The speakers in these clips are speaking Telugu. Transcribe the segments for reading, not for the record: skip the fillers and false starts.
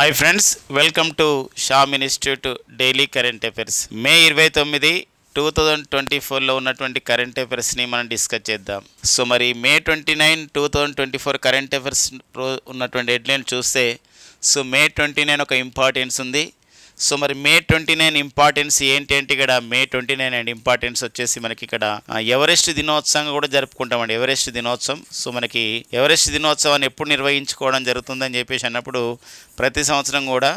Hi friends, welcome to Sham institute daily current affairs. May 29, 2024లో ఉన్నటువంటి కరెంట్ అఫైర్స్ని మనం డిస్కస్ చేద్దాం. సో మరి మే 29, 2024 కరెంట్ అఫైర్స్ ఉన్నటువంటి హెడ్లైన్ చూస్తే సో మే 29 ఒక ఇంపార్టెన్స్ ఉంది. సో మరి మే 29 ఇంపార్టెన్స్ ఏంటంటే ఇక్కడ మే 29 అండ్ ఇంపార్టెన్స్ వచ్చేసి మనకి ఇక్కడ ఎవరెస్ట్ దినోత్సవంగా కూడా జరుపుకుంటామండి. ఎవరెస్ట్ దినోత్సవం. సో మనకి ఎవరెస్ట్ దినోత్సవాన్ని ఎప్పుడు నిర్వహించుకోవడం జరుగుతుందని చెప్పేసి అన్నప్పుడు ప్రతి సంవత్సరం కూడా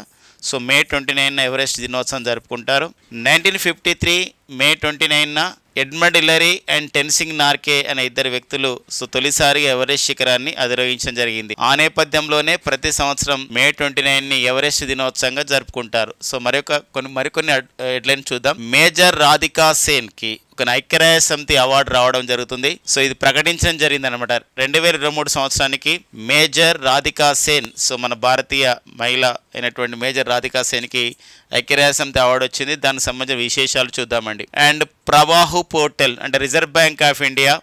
సో మే 29 ఎవరెస్ట్ దినోత్సవం జరుపుకుంటారు. 1953 మే 29 Edmund Hillary and Tenzing Norgay అనే ఇద్దరు వ్యక్తులు సో తొలిసారిగా ఎవరెస్ట్ శిఖరాన్ని అధిరోహించడం జరిగింది. ఆ నేపథ్యంలోనే ప్రతి సంవత్సరం మే 29 ఎవరెస్ట్ దినోత్సవంగా జరుపుకుంటారు. సో మరికొన్ని హెడ్లైన్ చూద్దాం. మేజర్ రాధికా సేన్ కి ఒక ఐక్యరాజ్య సమితి అవార్డు రావడం జరుగుతుంది. సో ఇది ప్రకటించడం జరిగింది అనమాట. 2023 సంవత్సరానికి మేజర్ రాధికా సేన్, సో మన భారతీయ మహిళ అయినటువంటి మేజర్ రాధికా సేన్ కి ఐక్యరాజ్య సమితి అవార్డు వచ్చింది. దానికి సంబంధించిన విశేషాలు చూద్దామండి. అండ్ ప్రవాహు పోర్టల్ అంటే రిజర్వ్ బ్యాంక్ ఆఫ్ ఇండియా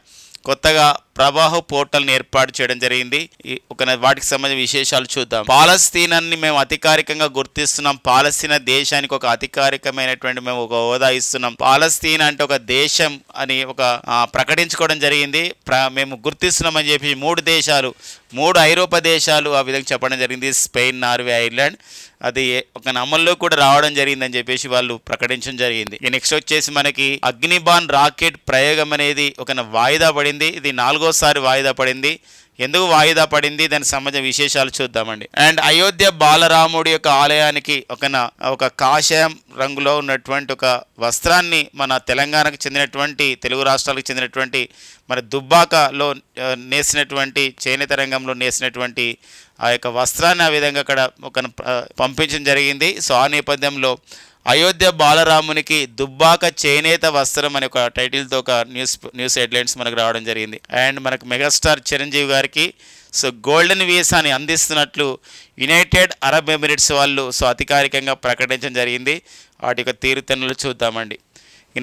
కొత్తగా ప్రవాహు పోర్టల్ని ఏర్పాటు చేయడం జరిగింది. వాటికి సంబంధించిన విశేషాలు చూద్దాం. పాలస్తీనాన్ని మేము అధికారికంగా గుర్తిస్తున్నాం. పాలస్తీనా దేశానికి ఒక అధికారికమైనటువంటి మేము ఒక హోదా ఇస్తున్నాం. పాలస్తీనా అంటే ఒక దేశం అని ఒక ప్రకటించుకోవడం జరిగింది. మేము గుర్తిస్తున్నామని చెప్పి 3 ఐరోపా దేశాలు ఆ విధంగా చెప్పడం జరిగింది. స్పెయిన్, నార్వే, ఐర్లాండ్ అది ఒక అమల్లో కూడా రావడం జరిగిందని చెప్పేసి వాళ్ళు ప్రకటించడం జరిగింది. నెక్స్ట్ వచ్చేసి మనకి అగ్నిబాన్ రాకెట్ ప్రయోగం అనేది ఒక వాయిదా పడింది. ఇది 4వ వాయిదా పడింది. ఎందుకు వాయిదా పడింది దానికి సంబంధించిన విశేషాలు చూద్దామండి. అండ్ అయోధ్య బాలరాముడి యొక్క ఆలయానికి ఒక కాషాయం రంగులో ఉన్నటువంటి ఒక వస్త్రాన్ని మన తెలంగాణకు చెందినటువంటి తెలుగు రాష్ట్రాలకు చెందినటువంటి మన దుబ్బాకలో నేసినటువంటి చేనేత రంగంలో నేసినటువంటి ఆ యొక్క వస్త్రాన్ని ఆ విధంగా అక్కడ పంపించడం జరిగింది. సో ఆ నేపథ్యంలో అయోధ్య బాలరామునికి దుబ్బాక చేనేత వస్త్రం అనే ఒక టైటిల్తో ఒక న్యూస్ హెడ్లైన్స్ మనకు రావడం జరిగింది. అండ్ మనకు మెగాస్టార్ చిరంజీవి గారికి సో గోల్డెన్ వీసాని అందిస్తున్నట్లు యునైటెడ్ అరబ్ ఎమిరేట్స్ వాళ్ళు సో అధికారికంగా ప్రకటించడం జరిగింది. వాటి యొక్క తీరుతెన్నులు చూద్దామండి.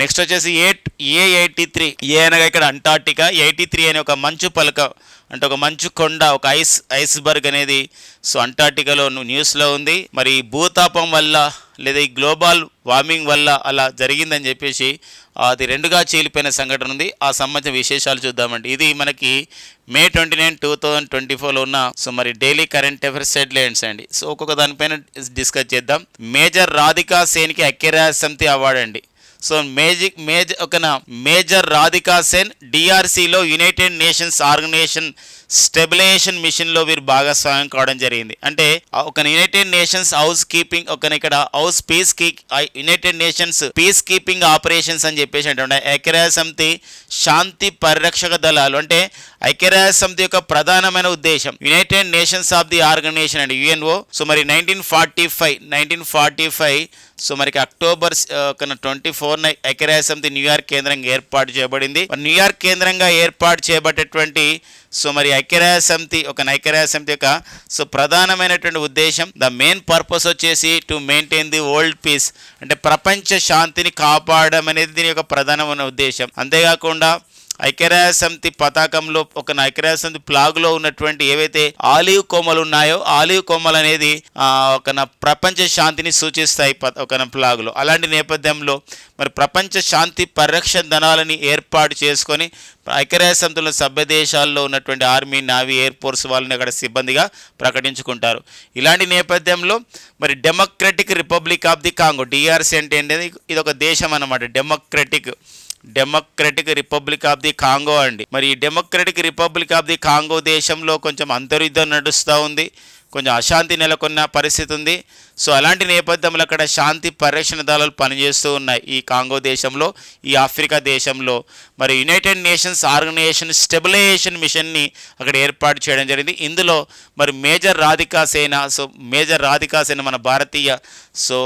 నెక్స్ట్ వచ్చేసి A83 అనగా ఇక్కడ అంటార్టికా. 83 అనే ఒక మంచు పలక అంటే ఒక మంచు కొండ, ఒక ఐస్బర్గ్ అనేది సో అంటార్టికాలో న్యూస్లో ఉంది. మరి భూతాపం వల్ల లేదా ఈ గ్లోబల్ వార్మింగ్ వల్ల అలా జరిగిందని చెప్పేసి అది 2గా చీలిపోయిన సంఘటన ఉంది. ఆ సంబంధించిన విశేషాలు చూద్దామండి. ఇది మనకి మే 29, 2024లో ఉన్న సో మరి డైలీ కరెంట్ అఫైర్స్ హెడ్లైన్స్ అండి. సో ఒక్కొక్క దానిపైన డిస్కస్ చేద్దాం. మేజర్ రాధికా సేన్కి ఐక్యరాజ్య సమితి అవార్డు అండి. సో మేజర్ రాధికా సేన్ డిఆర్సీలో యునైటెడ్ నేషన్స్ ఆర్గనైజేషన్ స్టెబిలైజేషన్ మిషన్లో వీరు భాగస్వామ్యం కావడం జరిగింది. అంటే ఒక United Nations United Nations peacekeeping operations అని చెప్పేసి అంటే ఐక్యరాజ్య సమితి శాంతి పరిరక్షక దళాలు అంటే ఐక్యరాజ్య సమితి యొక్క ప్రధానమైన ఉద్దేశం United Nations of the organization అండి, యుఎన్ఓ. సో మరి 1945 సో మనకి అక్టోబర్ 24 ఐక్యరాజ్య సమితి న్యూయార్క్ కేంద్రంగా ఏర్పాటు చేయబడింది. న్యూయార్క్ కేంద్రంగా ఏర్పాటు చేయబడేటువంటి సో మరి ఐక్యరాజ్య సమితి యొక్క సో ప్రధానమైనటువంటి ఉద్దేశం ద మెయిన్ పర్పస్ వచ్చేసి to maintain the world peace అంటే ప్రపంచ శాంతిని కాపాడడం అనేది దీని యొక్క ప్రధానమైన ఉద్దేశం. అంతేకాకుండా ఐక్యరాజ్య సమితి పతాకంలో ఐక్యరాజ్య సమితి ఫ్లాగ్లో ఉన్నటువంటి ఏవైతే ఆలివ్ కొమ్మలు ఉన్నాయో ఆలివ్ కొమ్మలు అనేది ప్రపంచ శాంతిని సూచిస్తాయి ఫ్లాగ్లో. అలాంటి నేపథ్యంలో మరి ప్రపంచ శాంతి పరిరక్షణ దళాలని ఏర్పాటు చేసుకొని ఐక్యరాజ్య సమితిలో సభ్య దేశాల్లో ఉన్నటువంటి ఆర్మీ, నావీ, ఎయిర్ ఫోర్స్ వాళ్ళని అక్కడ సిబ్బందిగా ప్రకటించుకుంటారు. ఇలాంటి నేపథ్యంలో మరి democratic Republic of the Congo DRC అంటే ఏంటంటే ఇది ఒక దేశం అన్నమాట. Democratic Republic of the Congo అండి. మరి ఈ democratic Republic of the Congo దేశంలో కొంచెం అంతర్యుద్ధం నడుస్తూ ఉంది, కొంచెం అశాంతి నెలకొన్న పరిస్థితి ఉంది. సో అలాంటి నేపథ్యంలో అక్కడ శాంతి పరిరక్షణ దళాలు పనిచేస్తూ ఉన్నాయి ఈ కాంగో దేశంలో, ఈ ఆఫ్రికా దేశంలో. మరి యునైటెడ్ నేషన్స్ ఆర్గనైజేషన్ స్టెబిలైజేషన్ మిషన్ని అక్కడ ఏర్పాటు చేయడం జరిగింది. ఇందులో మరి మేజర్ రాధికా సేన మన భారతీయ సో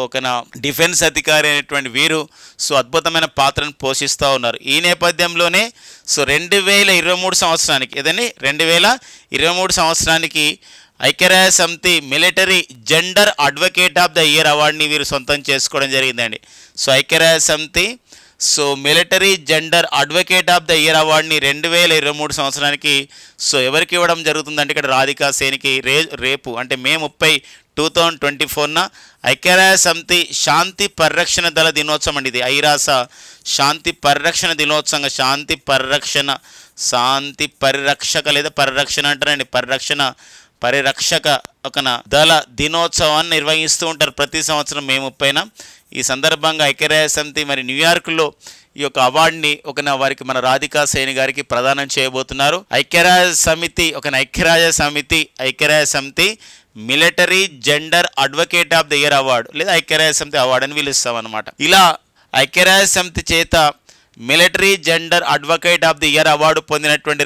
డిఫెన్స్ అధికారి అయినటువంటి వీరు సో అద్భుతమైన పాత్రను పోషిస్తూ ఉన్నారు. ఈ నేపథ్యంలోనే సో 2023 సంవత్సరానికి ఐక్యరాజ్య సమితి military gender advocate of the year అవార్డుని వీరు సొంతం చేసుకోవడం జరిగిందండి. సో ఐక్యరాజ్య సమితి so military gender advocate of the year అవార్డుని 2023 సంవత్సరానికి సో ఎవరికి ఇవ్వడం జరుగుతుందంటే ఇక్కడ రాధికా సేన్కి రేపు అంటే మే 30, 2024న ఐక్యరాజ్య సమితి శాంతి పరిరక్షణ దళ దినోత్సవం అండి. ఇది ఐరాస శాంతి పరిరక్షణ దినోత్సవంగా శాంతి పరిరక్షక లేదా పరిరక్షణ అంటారండి, పరిరక్షక ఒక దళ దినోత్సవాన్ని నిర్వహిస్తూ ఉంటారు ప్రతి సంవత్సరం మే 30న. ఈ సందర్భంగా ఐక్యరాజ్య సమితి మరి న్యూయార్క్లో ఈ యొక్క అవార్డుని వారికి మన రాధికా సేన్ గారికి ప్రదానం చేయబోతున్నారు. ఐక్యరాజ్య సమితి military gender advocate of the year award లేదా ఐక్యరాజ్య సమితి అవార్డు అని పిలుస్తాం అన్నమాట. ఇలా ఐక్యరాజ్య సమితి చేత military gender advocate of the year award పొందినటువంటి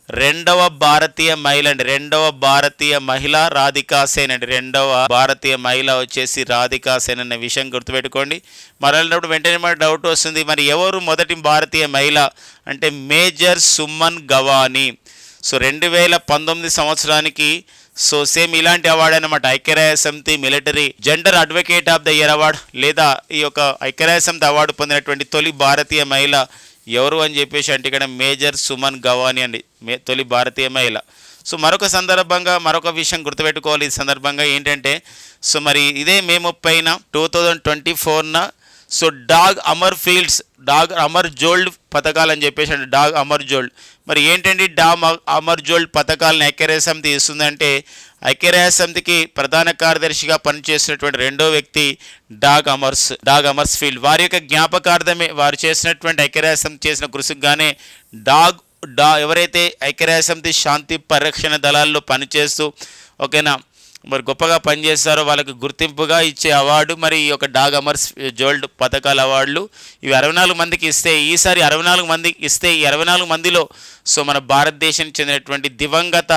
రెండవ భారతీయ మహిళ అండి, రెండవ భారతీయ మహిళ రాధికా సేన్ అండి. రెండవ భారతీయ మహిళ వచ్చేసి రాధికా సేన్ అనే విషయం గుర్తుపెట్టుకోండి. మరొకప్పుడు వెంటనే మన డౌట్ వస్తుంది, మరి ఎవరు మొదటి భారతీయ మహిళ అంటే మేజర్ సుమన్ గవానీ. సో 2019 సంవత్సరానికి సో సేమ్ ఇలాంటి అవార్డు అనమాట, ఐక్యరాజ్య సమితి military gender advocate of the year award లేదా ఈ యొక్క ఐక్యరాజ్య సమితి అవార్డు పొందినటువంటి తొలి భారతీయ మహిళ ఎవరు అని చెప్పేసి అంటే ఇక్కడ మేజర్ సుమన్ గవానీ అండి, తొలి భారతీయ మహిళ. సో మరొక సందర్భంగా మరొక విషయం గుర్తుపెట్టుకోవాలి ఈ సందర్భంగా ఏంటంటే సో మరి ఇదే మే 30న 2024న సో డాగ్ అమర్ జోల్డ్ పథకాలు అని చెప్పేసి అంటే డాగ్ అమర్ జోల్డ్ మరి ఏంటండి అమర్ జోల్డ్ పథకాలను ఐక్యరాజ్య సమితి ఇస్తుందంటే ఐక్యరాజ్య సమితికి ప్రధాన కార్యదర్శిగా పనిచేసినటువంటి రెండో వ్యక్తి డాగ్ అమర్స్ ఫీల్డ్. వారి యొక్క జ్ఞాపకార్థమే వారు చేసినటువంటి ఐక్యరాజ్య సమితి చేసిన కృషికి గానే ఎవరైతే ఐక్యరాజ్య సమితి శాంతి పరిరక్షణ దళాల్లో పనిచేస్తూ ఓకేనా మరి గొప్పగా పనిచేస్తారో వాళ్ళకి గుర్తింపుగా ఇచ్చే అవార్డు మరి ఈ యొక్క డాగ్ అమర్స్ జోల్డ్ పథకాల అవార్డులు ఇవి 64 మందికి ఇస్తే ఈసారి 64 మందికి ఇస్తే ఈ 64 మందిలో సో మన భారతదేశానికి చెందినటువంటి దివంగత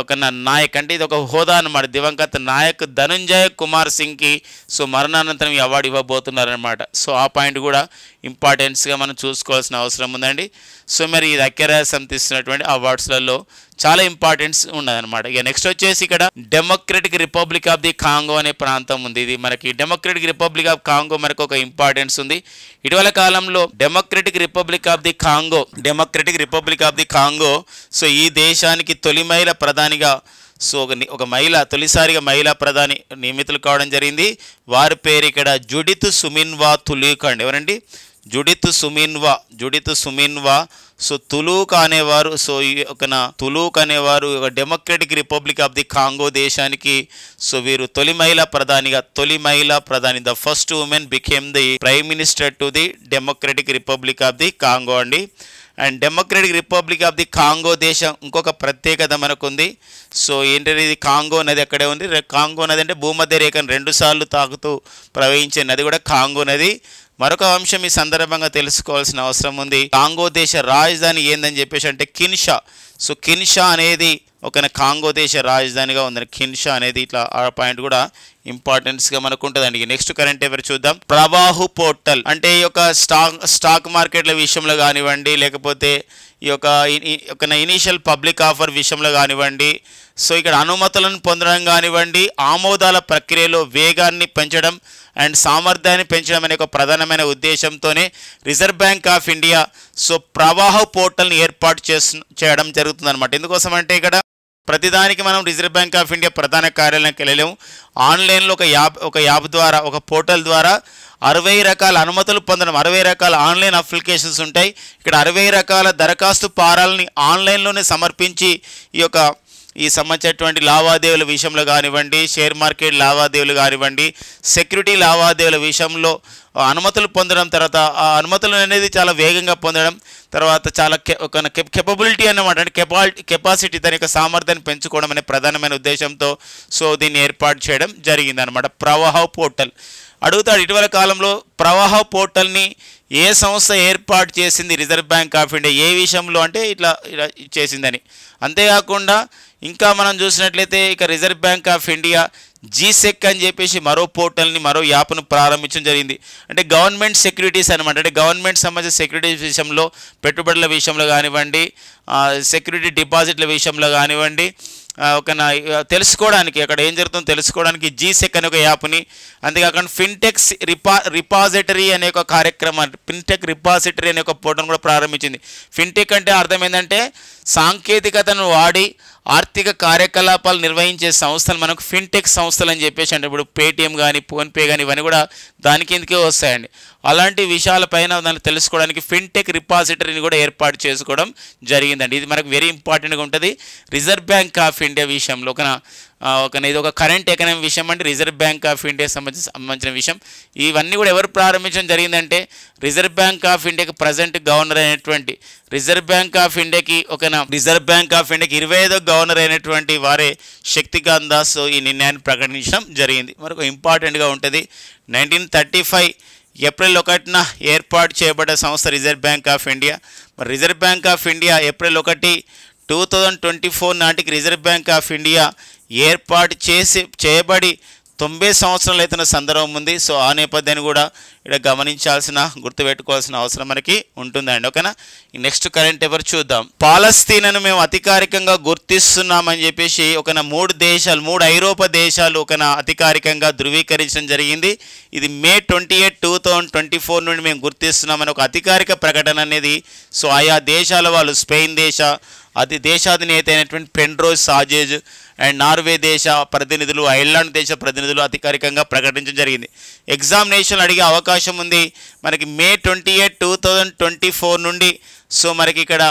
ఒక నాయక్ అంటే ఇది ఒక హోదా అన్నమాట, దివంగత నాయక్ ధనుంజయ కుమార్ సింగ్కి సో మరణానంతరం ఈ అవార్డు ఇవ్వబోతున్నారనమాట. సో ఆ పాయింట్ కూడా ఇంపార్టెన్స్గా మనం చూసుకోవాల్సిన అవసరం ఉందండి. సో మరి ఇది ఐక్యరాజ్య సమితి ఇస్తున్నటువంటి అవార్డ్స్లలో చాలా ఇంపార్టెన్స్ ఉన్నదన్నమాట. ఇక నెక్స్ట్ వచ్చేసి ఇక్కడ democratic Republic of the Congo అనే ప్రాంతం ఉంది. ఇది మనకి డెమోక్రటిక్ రిపబ్లిక్ ఆఫ్ కాంగో మనకు ఒక ఇంపార్టెన్స్ ఉంది. ఇటీవల కాలంలో democratic Republic of the Congo so ఈ దేశానికి తొలి మహిళ ప్రధానిగా సో ఒక మహిళ తొలిసారిగా మహిళా ప్రధాని నియమితులు కావడం జరిగింది. వారి పేరు ఇక్కడ జుడిత్ సుమిన్వా తులూక్ అండి. ఎవరండి? జుడిత్ సుమిన్వా సో తులూక్ అనేవారు సో తులూక్ అనేవారు Democratic Republic of the Congo దేశానికి సో వీరు తొలి మహిళా ప్రధాని the first women became the prime minister to the Democratic Republic of the Congo అండి. And Democratic Republic of the Congo దేశం ఇంకొక ప్రత్యేకత మనకు ఉంది. సో ఏంటంటే ఇది కాంగో నది అక్కడే ఉంది. కాంగో నది అంటే భూమధ్య రేఖను 2 సార్లు తాకుతూ ప్రవహించే నది కూడా కాంగో నది. మరొక అంశం ఈ సందర్భంగా తెలుసుకోవాల్సిన అవసరం ఉంది. కాంగో దేశ రాజధాని ఏందని చెప్పేసి అంటే కిన్షా. సో కిన్షా అనేది ఒక కాంగో దేశ రాజధానిగా ఉందని కిన్షా అనేది ఇట్లా ఆ పాయింట్ కూడా ఇంపార్టెన్స్గా మనకు ఉంటుందండి. నెక్స్ట్ కరెంట్ అఫైర్ చూద్దాం. ప్రవాహు పోర్టల్ అంటే ఈ యొక్క స్టాక్ మార్కెట్ల విషయంలో కానివ్వండి లేకపోతే ఈ యొక్క ఇనీషియల్ పబ్లిక్ ఆఫర్ విషయంలో కానివ్వండి సో ఇక్కడ అనుమతులను పొందడం కానివ్వండి ఆమోదాల ప్రక్రియలో వేగాన్ని పెంచడం అండ్ సామర్థ్యాన్ని పెంచడం అనే ఒక ప్రధానమైన ఉద్దేశంతోనే reserve bank of India so ప్రవాహ పోర్టల్ని ఏర్పాటు చేయడం జరుగుతుందన్నమాట. ఎందుకోసం అంటే ఇక్కడ ప్రతిదానికి మనం రిజర్వ్ బ్యాంక్ ఆఫ్ ఇండియా ప్రధాన కార్యాలయానికి వెళ్ళలేము. ఆన్లైన్లో ఒక యాప్ ద్వారా ఒక పోర్టల్ ద్వారా 60 రకాల అనుమతులు పొందడం 60 రకాల ఆన్లైన్ అప్లికేషన్స్ ఉంటాయి. ఇక్కడ 60 రకాల దరఖాస్తు ఫారాలని ఆన్లైన్లోనే సమర్పించి ఈ సంబంధించినటువంటి లావాదేవీల విషయంలో కానివ్వండి షేర్ మార్కెట్ లావాదేవీలు కానివ్వండి సెక్యూరిటీ లావాదేవీల విషయంలో అనుమతులు పొందడం తర్వాత ఆ అనుమతులు అనేది చాలా వేగంగా పొందడం తర్వాత చాలా ఒక కెపబిలిటీ అన్నమాట అంటే కెపాసిటీ దాని యొక్క సామర్థ్యాన్ని పెంచుకోవడం అనే ప్రధానమైన ఉద్దేశంతో సో దీన్ని ఏర్పాటు చేయడం జరిగిందనమాట. ప్రవాహ పోర్టల్ అడుగుతాడు ఇటీవల కాలంలో ప్రవాహ పోర్టల్ని ఏ సంస్థ ఏర్పాటు చేసింది రిజర్వ్ బ్యాంక్ ఆఫ్ ఇండియా ఏ విషయంలో అంటే ఇట్లా చేసిందని. అంతేకాకుండా ఇంకా మనం చూసినట్లయితే ఇక reserve bank of India G-sec అని చెప్పేసి మరో పోర్టల్ని మరో యాప్ను ప్రారంభించడం జరిగింది. అంటే గవర్నమెంట్ సెక్యూరిటీస్ అనమాట అంటే గవర్నమెంట్ సంబంధించిన సెక్యూరిటీస్ విషయంలో పెట్టుబడుల విషయంలో కానివ్వండి సెక్యూరిటీ డిపాజిట్ల విషయంలో కానివ్వండి తెలుసుకోవడానికి అక్కడ ఏం జరుగుతుందో తెలుసుకోవడానికి జీసెక్ అనే ఒక యాప్ని, అంతేకాకుండా ఫిన్టెక్స్ రిపాజిటరీ అనే ఒక కార్యక్రమాన్ని, ఫిన్టెక్ రిపాజిటరీ అనే ఒక పోర్టల్ కూడా ప్రారంభించింది. ఫిన్టెక్ అంటే అర్థం ఏంటంటే సాంకేతికతను వాడి ఆర్థిక కార్యకలాపాలు నిర్వహించే సంస్థలు మనకు ఫిన్టెక్ సంస్థలు అని చెప్పేసి అంటే ఇప్పుడు పేటిఎం కానీ ఫోన్పే కానీ ఇవన్నీ కూడా దాని కిందకే వస్తాయండి. అలాంటి విషయాలపైన దాన్ని తెలుసుకోవడానికి ఫిన్టెక్ రిపాజిటరీని కూడా ఏర్పాటు చేసుకోవడం జరిగిందండి. ఇది మనకు వెరీ ఇంపార్టెంట్గా ఉంటుంది రిజర్వ్ బ్యాంక్ ఆఫ్ ఇండియా విషయంలో. ఇది ఒక కరెంట్ ఎకనామీ విషయం అంటే రిజర్వ్ బ్యాంక్ ఆఫ్ ఇండియా సంబంధించిన విషయం. ఇవన్నీ కూడా ఎవరు ప్రారంభించడం జరిగిందంటే రిజర్వ్ బ్యాంక్ ఆఫ్ ఇండియాకి ప్రజెంట్ గవర్నర్ అయినటువంటి రిజర్వ్ బ్యాంక్ ఆఫ్ ఇండియాకి 25వ గవర్నర్ అయినటువంటి వారే శక్తికాంత్ దాస్ ఈ నిర్ణయాన్ని ప్రకటించడం జరిగింది. మరొక ఇంపార్టెంట్గా ఉంటుంది 1935 ఏప్రిల్ 1న ఏర్పాటు చేయబడ్డ సంస్థ రిజర్వ్ బ్యాంక్ ఆఫ్ ఇండియా. మరి reserve bank of India April 1, 2024 నాటికి రిజర్వ్ బ్యాంక్ ఆఫ్ ఇండియా ఏర్పాటు చేయబడి 90 సంవత్సరాలు అవుతున్న సందర్భం ఉంది. సో ఆ నేపథ్యాన్ని కూడా ఇక్కడ గుర్తుపెట్టుకోవాల్సిన అవసరం మనకి ఉంటుందండి. ఓకేనా. నెక్స్ట్ కరెంట్ ఎవరు చూద్దాం. పాలస్తీనాను మేము అధికారికంగా గుర్తిస్తున్నామని చెప్పేసి 3 ఐరోపా దేశాలు అధికారికంగా ధృవీకరించడం జరిగింది. ఇది May 28, 2024 నుండి మేము గుర్తిస్తున్నామని ఒక అధికారిక ప్రకటన అనేది సో ఆయా దేశాల వాళ్ళు స్పెయిన్ దేశాధినేత అయినటువంటి పెడ్రో సాంచెజ్ అండ్ నార్వే దేశ ప్రతినిధులు, ఐర్లాండ్ దేశ ప్రతినిధులు అధికారికంగా ప్రకటించడం జరిగింది. ఎగ్జామినేషన్ అడిగే అవకాశం ఉంది మనకి May 28, 2024 నుండి. సో మనకి ఇక్కడ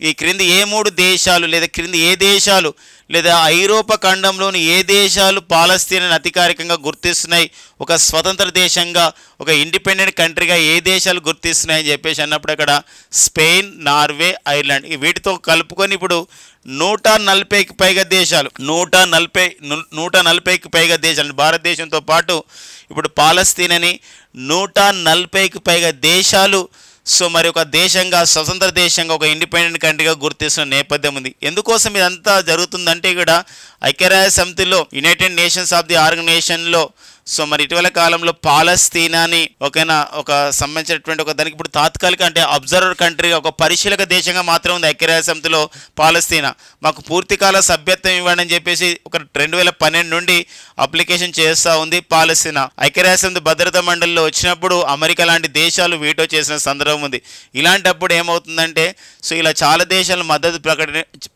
ఈ క్రింది ఏ 3 దేశాలు లేదా క్రింది ఏ దేశాలు లేదా ఐరోపా ఖండంలోని ఏ దేశాలు పాలస్తీనాను అధికారికంగా గుర్తిస్తున్నాయి, ఒక స్వతంత్ర దేశంగా, ఒక ఇండిపెండెంట్ కంట్రీగా ఏ దేశాలు గుర్తిస్తున్నాయని చెప్పేసి అన్నప్పుడు అక్కడ స్పెయిన్, నార్వే, ఐర్లాండ్ వీటితో కలుపుకొని ఇప్పుడు 140కి పైగా దేశాలు 140కి పైగా దేశాలు భారతదేశంతో పాటు ఇప్పుడు పాలస్తీనాని 140కి పైగా దేశాలు సో మరి ఒక దేశంగా, స్వతంత్ర దేశంగా, ఒక ఇండిపెండెంట్ కంట్రీగా గుర్తిస్తున్న నేపథ్యం ఉంది. ఎందుకోసం ఇదంతా జరుగుతుందంటే ఇక్కడ ఐక్యరాజ్య సమితిలో యునైటెడ్ నేషన్స్ ఆఫ్ ది ఆర్గనైజేషన్లో సో మరి ఇటీవల కాలంలో పాలస్తీనాని ఒక సంబంధించినటువంటి దానికి ఇప్పుడు తాత్కాలిక అంటే అబ్జర్వర్ కంట్రీగా, ఒక పరిశీలక దేశంగా మాత్రం ఉంది ఐక్యరాజ్య సమితిలో పాలస్తీనా. మాకు పూర్తికాల సభ్యత్వం ఇవ్వండి అని చెప్పేసి 2012 నుండి అప్లికేషన్ చేస్తూ ఉంది పాలస్తీనా. ఐక్యరాజ్య సమితి భద్రతా మండలిలో వచ్చినప్పుడు అమెరికా లాంటి దేశాలు వీటో చేసిన సందర్భం ఉంది. ఇలాంటప్పుడు ఏమవుతుందంటే సో ఇలా చాలా దేశాలు మద్దతు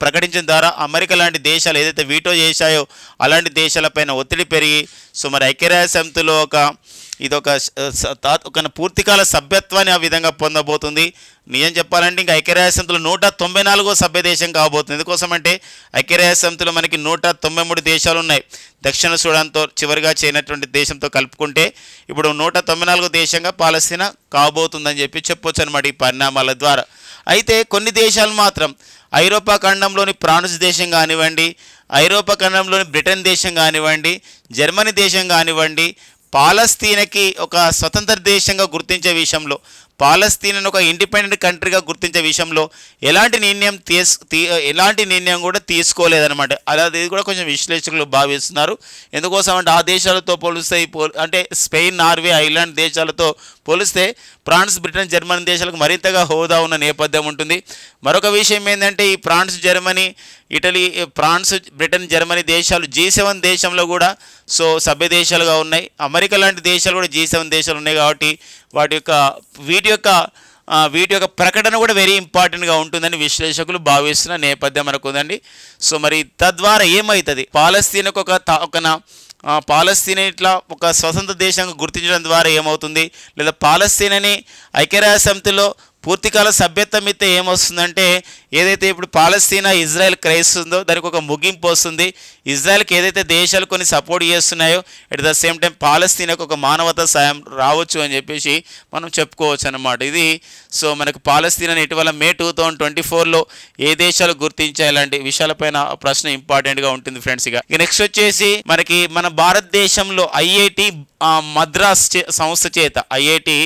ప్రకటించిన ద్వారా అమెరికా లాంటి దేశాలు ఏదైతే వీటో చేశాయో అలాంటి దేశాలపైన ఒత్తిడి పెరిగి సో మరి ఐక్యరాజ్య సమితిలో ఒక పూర్తికాల సభ్యత్వాన్ని ఆ విధంగా పొందబోతుంది. నిజం చెప్పాలంటే ఇంకా ఐక్యరాజ్య సమితిలో 194వ సభ్య దేశం కాబోతుంది. ఎందుకోసమంటే ఐక్యరాజ్య సమితిలో మనకి 193 దేశాలు ఉన్నాయి. దక్షిణ సూడాన్తో చివరిగా చేయనటువంటి దేశంతో కలుపుకుంటే ఇప్పుడు 194వ దేశంగా పాలస్తీనా కాబోతుందని చెప్పొచ్చు అనమాట ఈ పరిణామాల ద్వారా. అయితే కొన్ని దేశాలు మాత్రం ఐరోపా ఖండంలోని ఫ్రాన్స్ దేశం కానివ్వండి, ఐరోపా ఖండంలోని బ్రిటన్ దేశం కానివ్వండి, జర్మనీ దేశం కానివ్వండి, పాలస్తీనాకి ఒక స్వతంత్ర దేశంగా గుర్తించే విషయంలో, పాలస్తీనాను ఒక ఇండిపెండెంట్ కంట్రీగా గుర్తించే విషయంలో ఎలాంటి నిర్ణయం కూడా తీసుకోలేదన్నమాట. అది కూడా కొంచెం విశ్లేషకులు భావిస్తున్నారు. ఎందుకోసం అంటే ఆ దేశాలతో పోలిస్తే అంటే స్పెయిన్, నార్వే, ఐర్లాండ్ దేశాలతో పోలిస్తే ఫ్రాన్స్, బ్రిటన్, జర్మనీ దేశాలకు మరింతగా హోదా ఉన్న నేపథ్యం ఉంటుంది. మరొక విషయం ఏంటంటే ఈ France, Germany, Italy, Britain, Germany దేశాలు G7 దేశంలో కూడా సో సభ్య దేశాలుగా ఉన్నాయి. అమెరికా లాంటి దేశాలు కూడా G7 దేశాలు ఉన్నాయి కాబట్టి వీటి యొక్క ప్రకటన కూడా వెరీ ఇంపార్టెంట్గా ఉంటుందని విశ్లేషకులు భావిస్తున్న నేపథ్యం మనకు ఉందండి. సో మరి తద్వారా ఏమవుతుంది, పాలస్తీనా ఇట్లా ఒక స్వతంత్ర దేశంగా గుర్తించడం ద్వారా ఏమవుతుంది, లేదా పాలస్తీనాని ఐక్యరాజ్య సమితిలో పూర్తికాల సభ్యత్వం ఇస్తే ఏమొస్తుందంటే ఏదైతే ఇప్పుడు పాలస్తీనా ఇజ్రాయెల్ క్రైస్తుందో దానికి ఒక ముగింపు వస్తుంది. ఇజ్రాయెల్కి ఏదైతే దేశాలు కొన్ని సపోర్ట్ చేస్తున్నాయో అట్ ద సేమ్ టైం పాలస్తీనాకు ఒక మానవతా సాయం రావచ్చు అని చెప్పేసి మనం చెప్పుకోవచ్చు అన్నమాట. ఇది సో మనకు పాలస్తీనాని ఇటీవల May 2024లో ఏ దేశాలు గుర్తించాయి ఇలాంటి విషయాలపైన ప్రశ్న ఇంపార్టెంట్గా ఉంటుంది ఫ్రెండ్స్. ఇక నెక్స్ట్ వచ్చేసి మన భారతదేశంలో మద్రాస్ సంస్థ చేత ఐఐటి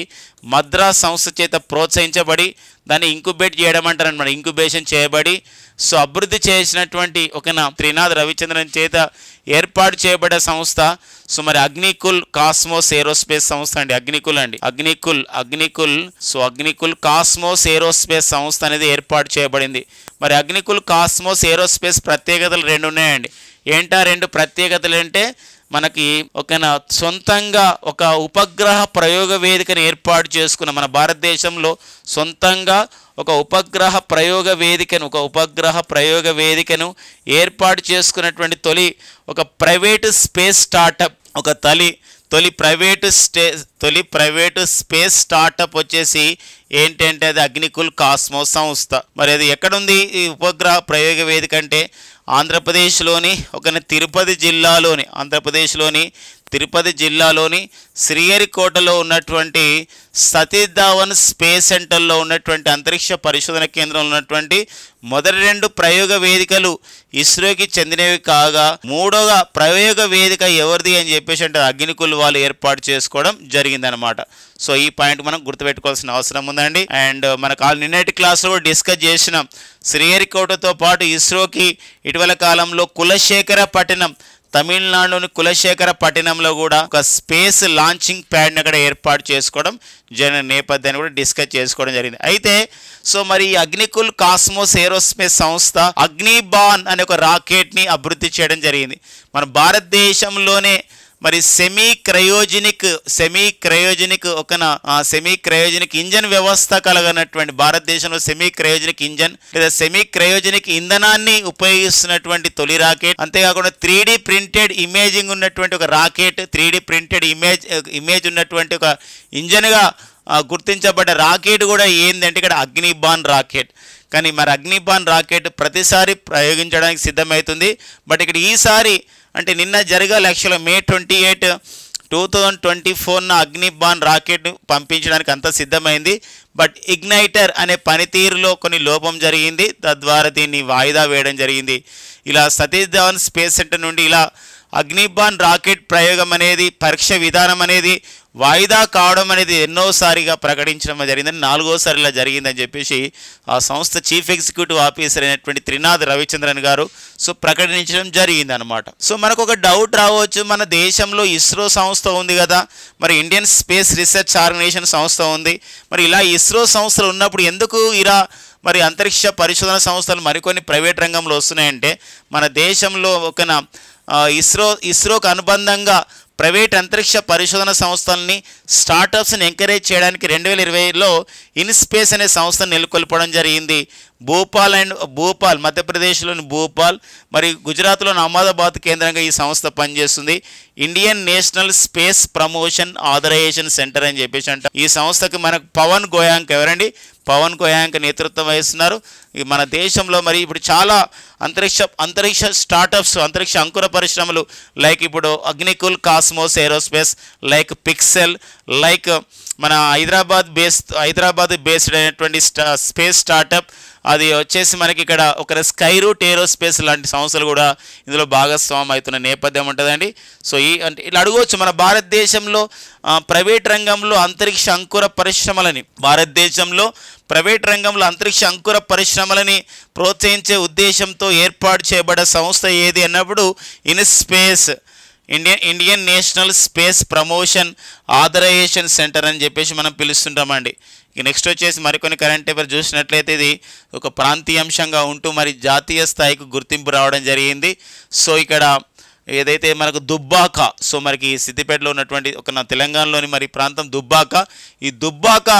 మద్రాస్ సంస్థ చేత ప్రోత్సహించబడి దాన్ని ఇంక్యుబేట్ చేయడం అంటారు అనమాట. ఇంక్యుబేషన్ చేయబడి సో అభివృద్ధి చేసినటువంటి ఒక త్రినాథ్ రవిచంద్రన్ చేత ఏర్పాటు చేయబడ్డ సంస్థ. సో మరి అగ్నికుల్ కాస్మోస్ ఏరోస్పేస్ సంస్థ అండి. అగ్నికుల్ కాస్మోస్ ఏరోస్పేస్ సంస్థ అనేది ఏర్పాటు చేయబడింది. మరి అగ్నికుల్ కాస్మోస్ ఏరోస్పేస్ ప్రత్యేకతలు 2 ఉన్నాయండి. ఏంటా 2 ప్రత్యేకతలు అంటే మనకి సొంతంగా ఒక ఉపగ్రహ ప్రయోగ వేదికను ఏర్పాటు చేసుకున్న మన భారతదేశంలో సొంతంగా ఒక ఉపగ్రహ ప్రయోగ వేదికను ఏర్పాటు చేసుకున్నటువంటి తొలి ఒక ప్రైవేటు స్పేస్ స్టార్టప్ తొలి ప్రైవేటు స్పేస్ స్టార్టప్ వచ్చేసి ఏంటంటే అది అగ్నికుల్ కాస్మోస్ సంస్థ. మరి అది ఎక్కడుంది ఈ ఉపగ్రహ ప్రయోగ వేదిక అంటే ఆంధ్రప్రదేశ్లోని తిరుపతి జిల్లాలోని శ్రీహరికోటలో ఉన్నటువంటి సతీష్ ధావన్ స్పేస్ సెంటర్లో ఉన్నటువంటి అంతరిక్ష పరిశోధన కేంద్రంలో ఉన్నటువంటి మొదటి 2 ప్రయోగ వేదికలు ఇస్రోకి చెందినవి కాగా 3వ ప్రయోగ వేదిక ఎవరిది అని చెప్పేసి అంటే అగ్నికుల్ వాళ్ళు ఏర్పాటు చేసుకోవడం జరిగిందనమాట. సో ఈ పాయింట్ మనం గుర్తుపెట్టుకోవాల్సిన అవసరం ఉందండి. అండ్ మనకు నిన్నటి క్లాస్లో డిస్కస్ చేసినాం. శ్రీహరికోటతో పాటు ఇస్రోకి ఇటీవల కాలంలో కులశేఖరపట్నం తమిళనాడులోని కులశేఖరపట్నంలో కూడా ఒక స్పేస్ లాంచింగ్ ప్యాడ్ని అక్కడ ఏర్పాటు చేసుకోవడం జరిగిన నేపథ్యాన్ని కూడా డిస్కస్ చేసుకోవడం జరిగింది. అయితే సో మరి అగ్నికుల్ కాస్మోస్ ఏరోస్పేస్ సంస్థ అగ్నిబాన్ అనే ఒక రాకెట్ని అభివృద్ధి చేయడం జరిగింది. మన భారతదేశంలోనే మరి సెమీ క్రయోజనిక్ ఇంజన్ వ్యవస్థ కలగనటువంటి భారతదేశంలో సెమీ క్రయోజనిక్ ఇంజన్ లేదా సెమీ క్రయోజనిక్ ఇంధనాన్ని ఉపయోగిస్తున్నటువంటి తొలి రాకెట్. అంతేకాకుండా 3D ప్రింటెడ్ ఇమేజింగ్ ఉన్నటువంటి ఒక రాకెట్, 3D ప్రింటెడ్ ఇమేజ్ ఉన్నటువంటి ఒక ఇంజన్గా గుర్తించబడ్డ రాకెట్ కూడా ఏంటంటే ఇక్కడ అగ్నిబాన్ రాకెట్. కానీ మరి అగ్నిబాన్ రాకెట్ ప్రతిసారి ప్రయోగించడానికి సిద్ధమవుతుంది. బట్ ఇక్కడ ఈసారి అంటే నిన్న జరగాలి యాక్చువల్గా May 28, 2024 అగ్నిబాన్ రాకెట్ పంపించడానికి అంతా సిద్ధమైంది. బట్ ఇగ్నైటర్ అనే పనితీరులో కొన్ని లోపం జరిగింది. తద్వారా దీన్ని వాయిదా వేయడం జరిగింది. ఇలా సతీష్ ధావన్ స్పేస్ సెంటర్ నుండి ఇలా అగ్నిబాన్ రాకెట్ ప్రయోగం అనేది పరీక్ష విధానం అనేది వాయిదా కావడం అనేది ఎన్నోసారిగా ప్రకటించడం జరిగిందని 4వసారి ఇలా జరిగిందని చెప్పేసి ఆ సంస్థ చీఫ్ ఎగ్జిక్యూటివ్ ఆఫీసర్ అయినటువంటి త్రినాథ్ రవిచంద్రన్ గారు సో ప్రకటించడం జరిగింది అనమాట. సో మనకు ఒక డౌట్ రావచ్చు, మన దేశంలో ఇస్రో సంస్థ ఉంది కదా, మరి ఇండియన్ స్పేస్ రీసెర్చ్ ఆర్గనైజేషన్ సంస్థ ఉంది, మరి ఇలా ఇస్రో సంస్థలు ఉన్నప్పుడు ఎందుకు ఇలా మరి అంతరిక్ష పరిశోధన సంస్థలు మరికొన్ని ప్రైవేట్ రంగంలో వస్తున్నాయంటే మన దేశంలో ఒక ఇస్రోకు అనుబంధంగా ప్రైవేట్ అంతరిక్ష పరిశోధన సంస్థల్ని స్టార్టప్స్ని ఎంకరేజ్ చేయడానికి 2020లో ఇన్స్పేస్ అనే సంస్థను నెలకొల్పడం జరిగింది. భూపాల్ మధ్యప్రదేశ్లోని భూపాల్ మరి గుజరాత్లోని అహ్మదాబాద్ కేంద్రంగా ఈ సంస్థ పనిచేస్తుంది. Indian National Space Promotion Authorization Centre అని చెప్పేసి అంట. ఈ సంస్థకి మనకు పవన్ గోయాంక్ నేతృత్వం వహిస్తున్నారు. మన దేశంలో మరి ఇప్పుడు చాలా అంతరిక్ష స్టార్టప్స్, అంతరిక్ష అంకుర పరిశ్రమలు లైక్ ఇప్పుడు Agnikul cosmos aerospace, like pixel, like మన హైదరాబాద్ బేస్డ్ అయినటువంటి స్పేస్ స్టార్టప్ అది వచ్చేసి మనకి ఇక్కడ ఒక స్కై రూట్ ఏరోస్పేస్ లాంటి సంస్థలు కూడా ఇందులో భాగస్వామ్యం అవుతున్న నేపథ్యం ఉంటుందండి. సో అంటే ఇలా అడగవచ్చు, మన భారతదేశంలో ప్రైవేట్ రంగంలో అంతరిక్ష అంకుర పరిశ్రమలని ప్రోత్సహించే ఉద్దేశంతో ఏర్పాటు చేయబడ్డ సంస్థ ఏది అన్నప్పుడు InSpace Indian National Space Promotion Authorization Centre అని చెప్పేసి మనం పిలుస్తుంటామండి. ఇక నెక్స్ట్ వచ్చేసి మరికొన్ని కరెంట్ అఫైర్ చూసినట్లయితే ఇది ఒక ప్రాంతీయాంశంగా ఉంటూ మరి జాతీయ స్థాయికి గుర్తింపు రావడం జరిగింది. సో ఇక్కడ ఏదైతే మనకు దుబ్బాక, సో మనకి సిద్దిపేటలో ఉన్నటువంటి తెలంగాణలోని మరి ప్రాంతం దుబ్బాక, ఈ దుబ్బాక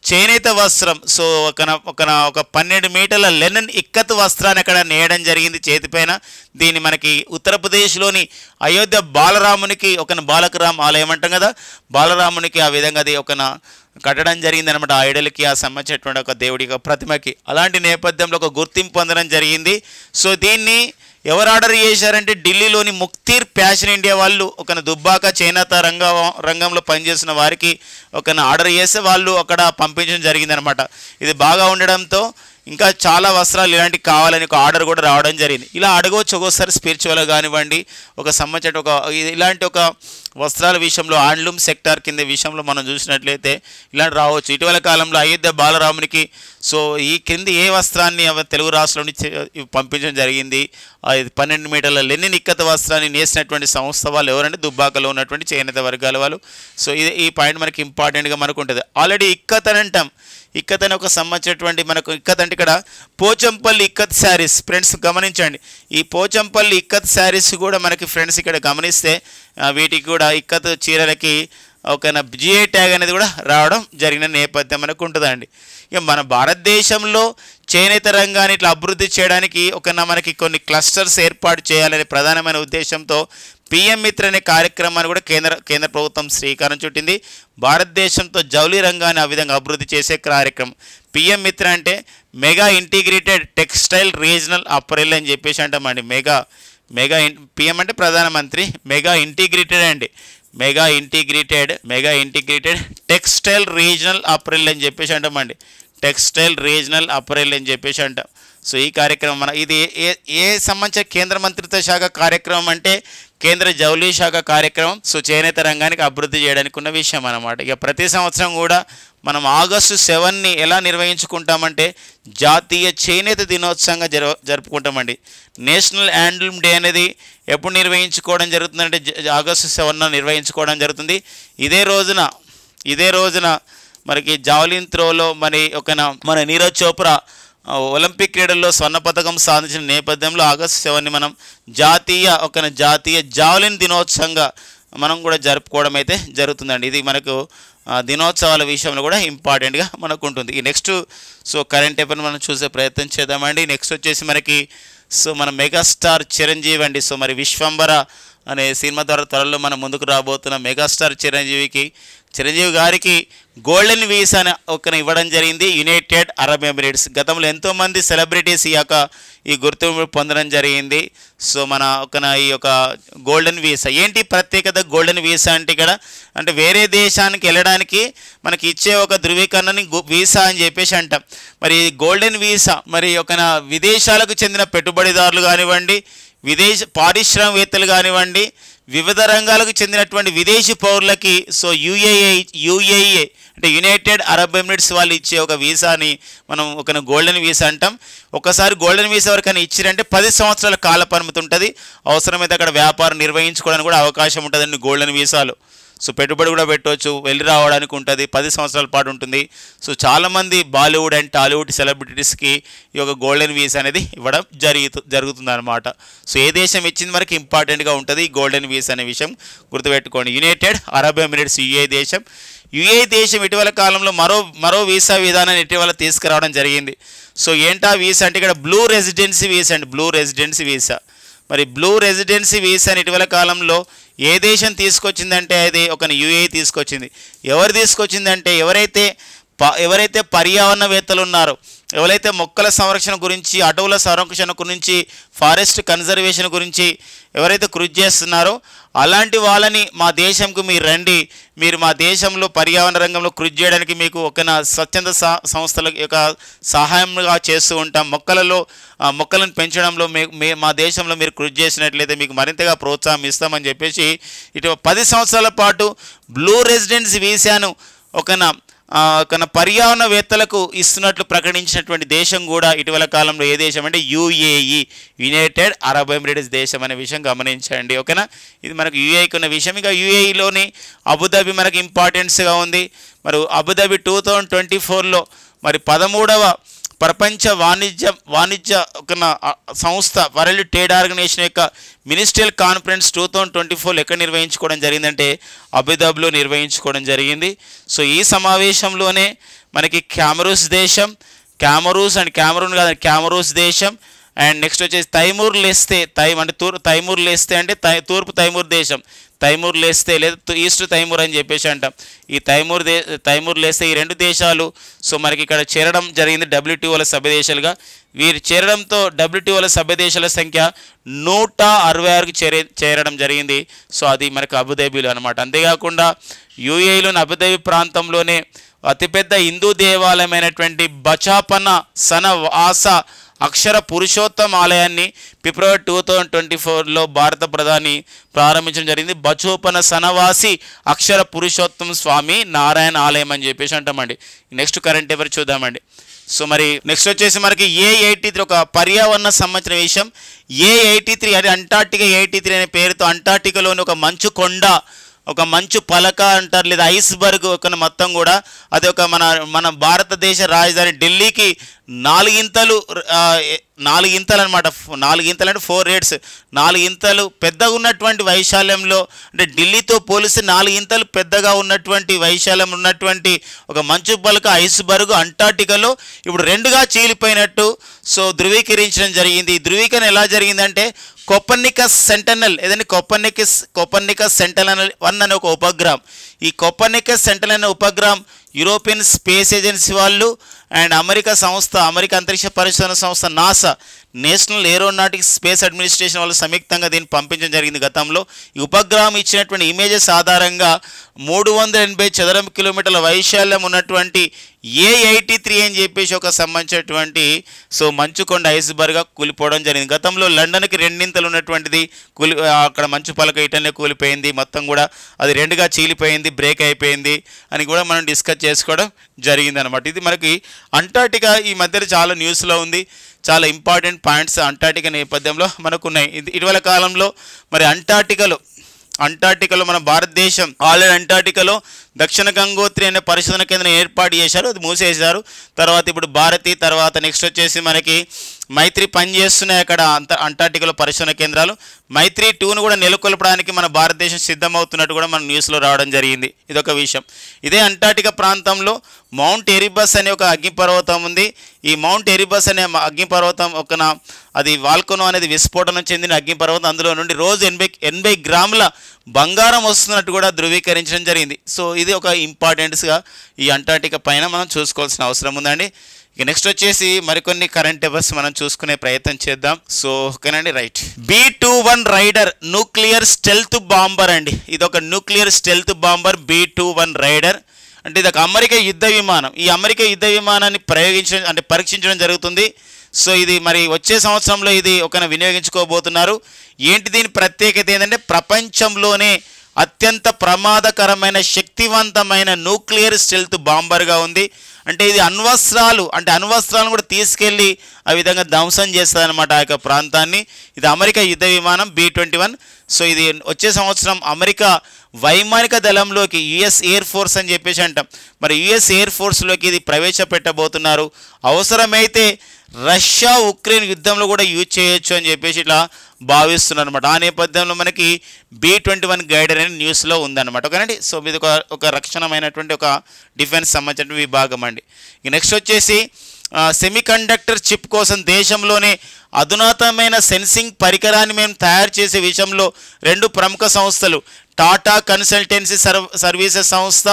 చేనేత వస్త్రం, సో ఒక 12 మీటర్ల లెనిన్ ఇక్కత్ వస్త్రాన్ని అక్కడ నేయడం జరిగింది చేతిపైన. దీన్ని మనకి ఉత్తరప్రదేశ్లోని అయోధ్య బాలరామునికి బాలకరామ్ ఆలయం అంటాం కదా, బాలరామునికి ఆ విధంగా అది కట్టడం జరిగింది అనమాట. ఆ ఐడల్కి ఆ సంబంధించినటువంటి ఒక దేవుడి ప్రతిమకి. అలాంటి నేపథ్యంలో ఒక గుర్తింపు పొందడం జరిగింది. సో దీన్ని ఎవరు ఆర్డర్ చేశారంటే ఢిల్లీలోని ముక్తీర్ ఫ్యాషన్ ఇండియా వాళ్ళు దుబ్బాక చేనేత రంగంలో పనిచేసిన వారికి ఆర్డర్ చేస్తే వాళ్ళు అక్కడ పంపించడం జరిగిందనమాట. ఇది బాగా ఉండడంతో ఇంకా చాలా వస్త్రాలు ఇలాంటివి కావాలని ఒక ఆర్డర్ కూడా రావడం జరిగింది. ఇలా అడగవచ్చు ఒక్కోసారి స్పిరిచువల్గా కానివ్వండి, సంబంధించిన ఇలాంటి వస్త్రాల విషయంలో హ్యాండ్లూమ్ సెక్టార్ కింద విషయంలో మనం చూసినట్లయితే ఇలాంటి రావచ్చు. ఇటీవల కాలంలో అయోధ్య బాలరామునికి సో ఈ క్రింది ఏ వస్త్రాన్ని తెలుగు రాష్ట్రం నుంచి పంపించడం జరిగింది? 12 మీటర్ల లెనిన్ ఇక్కత వస్త్రాన్ని నేసినటువంటి సంస్థ వాళ్ళు ఎవరంటే దుబ్బాకలో ఉన్నటువంటి చేనేత వర్గాల వాళ్ళు. సో ఇది ఈ పాయింట్ మనకి ఇంపార్టెంట్గా మనకు ఉంటుంది. ఆల్రెడీ ఇక్కత్ అని అంటాం. ఇక్కత్ అని ఒక సంబంధించినటువంటి మనకు ఇక్కత్ అంటే ఇక్కడ పోచంపల్లి ఇక్కత్ శారీస్ ఫ్రెండ్స్ గమనించండి. ఈ పోచంపల్లి ఇక్కత్ శారీస్ కూడా మనకి ఫ్రెండ్స్ ఇక్కడ గమనిస్తే వీటికి కూడా ఇక్కత్ చీరలకి ఒక జిఐ ట్యాగ్ అనేది కూడా రావడం జరిగిన నేపథ్యం మనకు ఉంటుందండి. ఇక మన భారతదేశంలో చేనేత రంగాన్ని ఇట్లా అభివృద్ధి చేయడానికి మనకి కొన్ని క్లస్టర్స్ ఏర్పాటు చేయాలనే ప్రధానమైన ఉద్దేశంతో పిఎం మిత్ర అనే కార్యక్రమాన్ని కూడా కేంద్ర ప్రభుత్వం శ్రీకారం చుట్టింది. భారతదేశంతో జౌళి రంగాన్ని ఆ విధంగా అభివృద్ధి చేసే కార్యక్రమం పిఎం మిత్ర అంటే మెగా ఇంటిగ్రేటెడ్ టెక్స్టైల్ రీజనల్ అప్పరెల్ అని చెప్పేసి అంటామండి. మెగా పిఎం అంటే ప్రధానమంత్రి, మెగా ఇంటిగ్రేటెడ్ అండి, మెగా ఇంటిగ్రేటెడ్ టెక్స్టైల్ రీజనల్ అప్పరెల్ అని చెప్పేసి అంటామండి. టెక్స్టైల్ రీజనల్ అప్పరెల్ అని చెప్పేసి అంటాం. సో ఈ కార్యక్రమం మన ఇది ఏ సంబంధించిన కేంద్ర మంత్రిత్వ శాఖ కార్యక్రమం అంటే కేంద్ర జౌళి శాఖ కార్యక్రమం. సో చేనేత రంగానికి అభివృద్ధి చేయడానికి ఉన్న విషయం అన్నమాట. ఇక ప్రతి సంవత్సరం కూడా మనం ఆగస్టు 7ని ఎలా నిర్వహించుకుంటామంటే జాతీయ చేనేత దినోత్సవంగా జరుపుకుంటామండి. నేషనల్ హ్యాండ్లూమ్ డే అనేది ఎప్పుడు నిర్వహించుకోవడం జరుగుతుందంటే ఆగస్టు 7న నిర్వహించుకోవడం జరుగుతుంది. ఇదే రోజున మనకి జావలిన్ త్రోలో మన నీరజ్ చోప్రా ఒలింపిక్ క్రీడల్లో స్వర్ణ పథకం సాధించిన నేపథ్యంలో ఆగస్టు 7ని మనం జాతీయ జావలిన్ దినోత్సవంగా మనం కూడా జరుపుకోవడం అయితే జరుగుతుందండి. ఇది మనకు దినోత్సవాల విషయంలో కూడా ఇంపార్టెంట్గా మనకు ఉంటుంది. ఈ నెక్స్ట్ కరెంట్ అఫైర్ మనం చూసే ప్రయత్నం చేద్దామండి. నెక్స్ట్ వచ్చేసి మనకి మన మెగాస్టార్ చిరంజీవి అండి. మరి విశ్వంబర అనే సినిమా ద్వారా త్వరలో మనం ముందుకు రాబోతున్న మెగాస్టార్ చిరంజీవి గారికి గోల్డెన్ వీసా ఇవ్వడం జరిగింది యునైటెడ్ అరబ్ ఎమిరేట్స్. గతంలో ఎంతోమంది సెలబ్రిటీస్ ఈ గుర్తింపు పొందడం జరిగింది. మన ఈ యొక్క గోల్డెన్ వీసా ఏంటి ప్రత్యేకత? గోల్డెన్ వీసా అంటే వేరే దేశానికి వెళ్ళడానికి మనకి ఇచ్చే ఒక ధృవీకరణని వీసా అని చెప్పేసి అంటాం. మరి గోల్డెన్ వీసా మరి విదేశాలకు చెందిన పెట్టుబడిదారులు కానివ్వండి, పారిశ్రామికవేత్తలు కానివ్వండి, వివిధ రంగాలకు చెందినటువంటి విదేశీ పౌరులకి యుఏఏ అంటే యునైటెడ్ అరబ్ ఎమిరేట్స్ వాళ్ళు ఇచ్చే ఒక వీసాని మనం గోల్డెన్ వీసా అంటాం. ఒకసారి గోల్డెన్ వీసా ఎవరికైనా ఇచ్చిరంటే 10 సంవత్సరాల కాల పరిమితి ఉంటుంది. అవసరమైతే అక్కడ వ్యాపారం నిర్వహించుకోవడానికి కూడా అవకాశం ఉంటుందండి గోల్డెన్ వీసాలో. పెట్టుబడి కూడా పెట్టవచ్చు, వెళ్ళి రావడానికి ఉంటుంది, 10 సంవత్సరాల పాటు ఉంటుంది. చాలామంది బాలీవుడ్ అండ్ టాలీవుడ్ సెలబ్రిటీస్కి ఈ యొక్క గోల్డెన్ వీసా అనేది ఇవ్వడం జరుగుతుంది అనమాట. ఏ దేశం ఇచ్చింది మనకి ఇంపార్టెంట్గా ఉంటుంది ఈ గోల్డెన్ వీసా అనే విషయం గుర్తుపెట్టుకోండి. యునైటెడ్ అరబ్ ఎమిరేట్స్ యుఏఈ దేశం ఇటీవల కాలంలో మరో వీసా విధానాన్ని ఇటీవల తీసుకురావడం జరిగింది. ఏంటా వీసా అంటే ఇక్కడ బ్లూ రెసిడెన్సీ వీసా అండి. బ్లూ రెసిడెన్సీ వీసాని ఇటీవల కాలంలో ఏ దేశం తీసుకొచ్చిందంటే అది యుఏఈ తీసుకొచ్చింది. ఎవరు తీసుకొచ్చిందంటే ఎవరైతే పర్యావరణవేత్తలు ఉన్నారో, ఎవరైతే మొక్కల సంరక్షణ గురించి, అటవుల సంరక్షణ గురించి, ఫారెస్ట్ కన్జర్వేషన్ గురించి ఎవరైతే కృషి చేస్తున్నారో అలాంటి వాళ్ళని మా దేశంకు మీరు రండి, మీరు మా దేశంలో పర్యావరణ రంగంలో కృషి చేయడానికి మీకు స్వచ్ఛంద సంస్థల యొక్క సహాయంగా చేస్తూ ఉంటాం. మొక్కలను పెంచడంలో మా దేశంలో మీరు కృషి చేసినట్లయితే మీకు మరింతగా ప్రోత్సాహం ఇస్తామని చెప్పేసి ఇటు 10 సంవత్సరాల పాటు బ్లూ రెసిడెన్సీ వీసాను పర్యావరణవేత్తలకు ఇస్తున్నట్లు ప్రకటించినటువంటి దేశం కూడా ఇటీవల కాలంలో ఏ దేశం అంటే యుఏఈ, యునైటెడ్ అరబ్ ఎమిరేట్స్ దేశం అనే విషయం గమనించండి. ఇది మనకు యుఏఈకి ఉన్న విషయం. ఇక యుఏఈలోని అబుదాబి మనకు ఇంపార్టెన్స్గా ఉంది. మరి అబుదాబి 2024లో మరి 13వ ప్రపంచ వాణిజ్య సంస్థ వరల్డ్ ట్రేడ్ ఆర్గనైజేషన్ యొక్క మినిస్ట్రియల్ కాన్ఫరెన్స్ 2024లో ఎక్కడ నిర్వహించుకోవడం జరిగిందంటే అబుదాబిలో నిర్వహించుకోవడం జరిగింది. ఈ సమావేశంలోనే మనకి క్యామరూన్ దేశం అండ్ నెక్స్ట్ వచ్చేసి తైమూర్ లేస్తే అంటే తూర్పు తైమూర్ దేశం, తైమూర్ లేస్తే లేదా ఈస్ట్ తైమూర్ అని చెప్పేసి అంటాం. ఈ తైమూర్ లేస్తే ఈ 2 దేశాలు మనకి ఇక్కడ చేరడం జరిగింది WTOల సభ్య దేశాలుగా. వీరు చేరడంతో WTOల సభ్య దేశాల సంఖ్య 166కి చేరడం జరిగింది. అది మనకు అబుదాబిలో అనమాట. అంతేకాకుండా యుఏఈలోని అబుదాబి ప్రాంతంలోనే అతిపెద్ద హిందూ దేవాలయమైనటువంటి బచాపన సన వాస అక్షర పురుషోత్తం ఆలయాన్ని ఫిబ్రవరి 2024లో భారత ప్రధాని ప్రారంభించడం జరిగింది. బచోపన సనవాసి అక్షర పురుషోత్తం స్వామి నారాయణ ఆలయం అని చెప్పేసి అంటామండి. నెక్స్ట్ కరెంట్ అఫైర్ చూద్దామండి. సో మరి నెక్స్ట్ వచ్చేసి మనకి A83 ఒక పర్యావరణ సంబంధించిన విషయం. A83 అది అంటార్టికా 83 అనే పేరుతో అంటార్టికాలోని ఒక మంచు కొండ, ఒక మంచు పలక అంటారు, లేదా ఐస్బర్గ్ ఒక మొత్తం కూడా అది ఒక మన భారతదేశ రాజధాని ఢిల్లీకి 4 ఇంతలు అనమాట. 4 ఇంతలు అంటే 4 రేట్స్, 4 ఇంతలు పెద్దగా ఉన్నటువంటి వైశాల్యంలో, అంటే ఢిల్లీతో పోలిస్తే 4 ఇంతలు పెద్దగా ఉన్నటువంటి వైశాల్యం ఉన్నటువంటి ఒక మంచు పలక ఐస్బర్గ్ అంటార్టికాలో ఇప్పుడు 2గా చీలిపోయినట్టు సో ధృవీకరించడం జరిగింది. ఈ ధృవీకరణ ఎలా జరిగిందంటే కోపర్నికస్ సెంటనల్, ఏదంటే కోపర్నికస్ సెంటనల్ 1 అనే ఒక ఉపగ్రహం. ఈ కోపర్నికస్ సెంటనల్ అనే ఉపగ్రహం యూరోపియన్ స్పేస్ ఏజెన్సీ వాళ్ళు అండ్ అమెరికా అంతరిక్ష పరిశోధన సంస్థ NASA, national aeronautics space administration వాళ్ళు సంయుక్తంగా దీన్ని పంపించడం జరిగింది గతంలో. ఈ ఉపగ్రహం ఇచ్చినటువంటి ఇమేజెస్ ఆధారంగా 380 చదరపు కిలోమీటర్ల వైశాల్యం ఉన్నటువంటి A83 అని చెప్పేసి ఒక సంబంధించినటువంటి సో మంచుకొండ ఐస్బర్గ్గా కూలిపోవడం జరిగింది. గతంలో లండన్కి 2 ఇంతలు ఉన్నటువంటిది అక్కడ మంచు పలక ఇటనే కూలిపోయింది, మొత్తం కూడా అది 2గా చీలిపోయింది, బ్రేక్ అయిపోయింది అని కూడా మనం డిస్కస్ చేసుకోవడం జరిగింది అనమాట. ఇది మనకి అంటార్టికా ఈ మధ్యలో చాలా న్యూస్లో ఉంది. చాలా ఇంపార్టెంట్ పాయింట్స్ అంటార్టికా నేపథ్యంలో మనకున్నాయి. ఇటీవల కాలంలో మరి అంటార్టికాలో మన భారతదేశం ఆల్రెడీ అంటార్టికాలో దక్షిణ గంగోత్రి అనే పరిశోధన కేంద్రం ఏర్పాటు చేశారు, అది మూసేశారు. తర్వాత ఇప్పుడు భారతి, తర్వాత నెక్స్ట్ వచ్చేసి మనకి మైత్రి పనిచేస్తున్నాయి అక్కడ అంటార్టికాలో పరిశోధన కేంద్రాలు. మైత్రి 2ను కూడా నెలకొల్పడానికి మన భారతదేశం సిద్ధమవుతున్నట్టు కూడా మన న్యూస్లో రావడం జరిగింది. ఇదొక విషయం. ఇదే అంటార్టికా ప్రాంతంలో మౌంట్ ఎరిబస్ అనే ఒక అగ్నిపర్వతం ఉంది. ఈ మౌంట్ ఎరిబస్ అనే అగ్నిపర్వతం అది వాల్కనో అనేది విస్ఫోటనం చెందిన అగ్నిపర్వతం. అందులో నుండి రోజు 80 గ్రాముల బంగారం వస్తున్నట్టు కూడా ధృవీకరించడం జరిగింది. సో ఇది ఒక ఇంపార్టెంట్స్గా ఈ అంటార్టికా పైన మనం చూసుకోవాల్సిన అవసరం ఉందండి. ఇక నెక్స్ట్ వచ్చేసి మరికొన్ని కరెంట్ అఫైర్స్ మనం చూసుకునే ప్రయత్నం చేద్దాం. సో ఓకేనండి, right. B-21 Raider nuclear stealth bomber అండి. ఇది ఒక nuclear stealth bomber B-21 rider. అంటే ఇది ఒక అమెరికా యుద్ధ విమానం. ఈ అమెరికా యుద్ధ విమానాన్ని పరీక్షించడం జరుగుతుంది. సో ఇది మరి వచ్చే సంవత్సరంలో ఇది వినియోగించుకోబోతున్నారు. ఏంటి దీని ప్రత్యేకత ఏంటంటే ప్రపంచంలోనే అత్యంత ప్రమాదకరమైన శక్తివంతమైన న్యూక్లియర్ స్టెల్త్ బాంబర్గా ఉంది. అంటే ఇది అణ్వస్త్రాలను కూడా తీసుకెళ్ళి ఆ విధంగా ధ్వంసం చేస్తుంది అనమాట ఆ యొక్క ప్రాంతాన్ని. ఇది అమెరికా యుద్ధ విమానం B-21. సో ఇది వచ్చే సంవత్సరం అమెరికా వైమానిక దళంలోకి యుఎస్ ఎయిర్ ఫోర్స్ అని చెప్పేసి అంటాం. మరి యుఎస్ ఎయిర్ ఫోర్స్లోకి ఇది ప్రవేశపెట్టబోతున్నారు. అవసరమైతే రష్యా ఉక్రెయిన్ యుద్ధంలో కూడా యూజ్ చేయొచ్చు అని చెప్పేసి ఇట్లా భావిస్తున్నారు అనమాట. ఆ నేపథ్యంలో మనకి B-21 గైడర్ అనే న్యూస్లో ఉందన్నమాట. ఓకేనండి. సో ఇది ఒక రక్షణమైనటువంటి ఒక డిఫెన్స్ సంబంధించిన విభాగం అండి. ఇక నెక్స్ట్ వచ్చేసి సెమీకండక్టర్ చిప్ కోసం దేశంలోనే అధునాతనమైన సెన్సింగ్ పరికరాన్ని మేము తయారు చేసే విషయంలో 2 ప్రముఖ సంస్థలు టాటా కన్సల్టెన్సీ సర్వీసెస్ సంస్థ,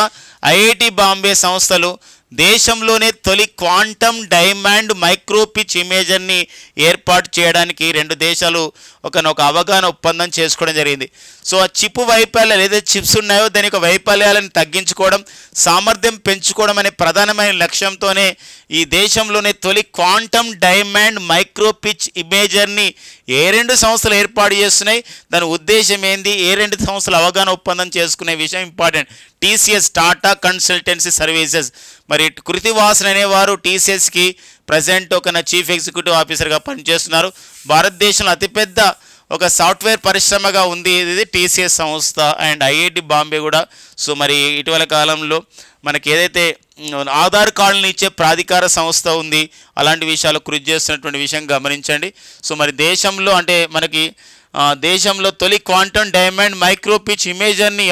IIT బాంబే సంస్థలు దేశంలోనే తొలి క్వాంటమ్ డైమండ్ మైక్రోపిచ్ ఇమేజర్ని ఏర్పాటు చేయడానికి 2 దేశాలు ఒక అవగాహన ఒప్పందం చేసుకోవడం జరిగింది. సో ఆ చిప్ వైఫల్యాలు ఏదైతే చిప్స్ ఉన్నాయో దాని యొక్క వైఫల్యాలను తగ్గించుకోవడం, సామర్థ్యం పెంచుకోవడం అనే ప్రధానమైన లక్ష్యంతోనే ఈ దేశంలోనే తొలి క్వాంటమ్ డైమండ్ మైక్రోపిచ్ ఇమేజర్ని ఏ 2 సంస్థలు ఏర్పాటు చేస్తున్నాయి, దాని ఉద్దేశం ఏంది, ఏ 2 సంస్థలు అవగాహన ఒప్పందం చేసుకునే విషయం important. TCS Tata consultancy services, మరి కృతివాసన్ అనేవారు TCSకి ప్రజెంట్ ఒక చీఫ్ ఎగ్జిక్యూటివ్ ఆఫీసర్గా పనిచేస్తున్నారు. భారతదేశంలో అతిపెద్ద ఒక సాఫ్ట్వేర్ పరిశ్రమగా ఉంది ఇది TCS సంస్థ అండ్ IIT బాంబే కూడా. సో మరి ఇటీవల కాలంలో మనకి ఏదైతే ఆధార్ కార్డులను ఇచ్చే ప్రాధికార సంస్థ ఉంది, అలాంటి విషయాలు కృషి చేస్తున్నటువంటి విషయం గమనించండి. సో మరి దేశంలో అంటే మనకి దేశంలో తొలి క్వాంటమ్ డైమండ్ మైక్రోపిచ్ ఇమేజర్ని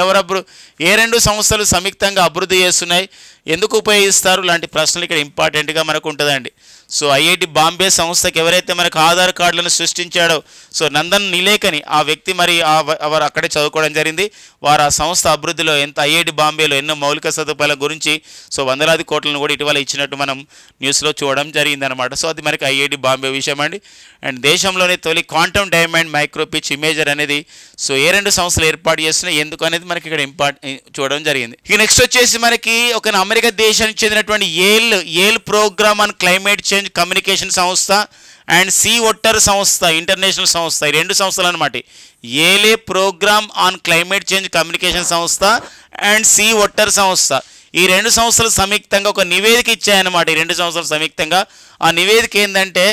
ఏ 2 సంస్థలు సంయుక్తంగా అభివృద్ధి చేస్తున్నాయి, ఎందుకు ఉపయోగిస్తారు లాంటి ప్రశ్నలు ఇక్కడ ఇంపార్టెంట్గా మనకు ఉంటుందండి. సో IIT బాంబే సంస్థకి ఎవరైతే మనకు ఆధార్ కార్డులను సృష్టించాడో సో నందన్ నిలేకని ఆ వ్యక్తి మరి వారు అక్కడే చదువుకోవడం జరిగింది. వారు ఆ సంస్థ అభివృద్ధిలో IIT బాంబేలో ఎన్నో మౌలిక సదుపాయాల గురించి సో వందలాది కోట్లను కూడా ఇటీవల ఇచ్చినట్టు మనం న్యూస్లో చూడడం జరిగిందనమాట. సో అది మనకి IIT బాంబే విషయం అండి. అండ్ దేశంలోనే తొలి క్వాంటమ్ డైమండ్ మైక్రోపిచ్ ఇమేజర్ అనేది సో ఏ 2 సంస్థలు ఏర్పాటు చేస్తున్నాయి ఎందుకు అనేది మనకి ఇక్కడ చూడడం జరిగింది. ఇక నెక్స్ట్ వచ్చేసి మనకి ఒక అమెరికా దేశానికి చెందినటువంటి Yale Program on climate change communication సంస్థ అండ్ సీ ఒట్టర్ సంస్థ ఇంటర్నేషనల్ సంస్థ, ఈ రెండు సంస్థలు అనమాట. Yale Program on climate change communication సంస్థ అండ్ సీ ఒట్టర్ సంస్థ, ఈ రెండు సంస్థలు సంయుక్తంగా ఒక నివేదిక ఇచ్చాయన్నమాట. ఈ రెండు సంస్థలు సంయుక్తంగా ఆ నివేదిక ఏంటంటే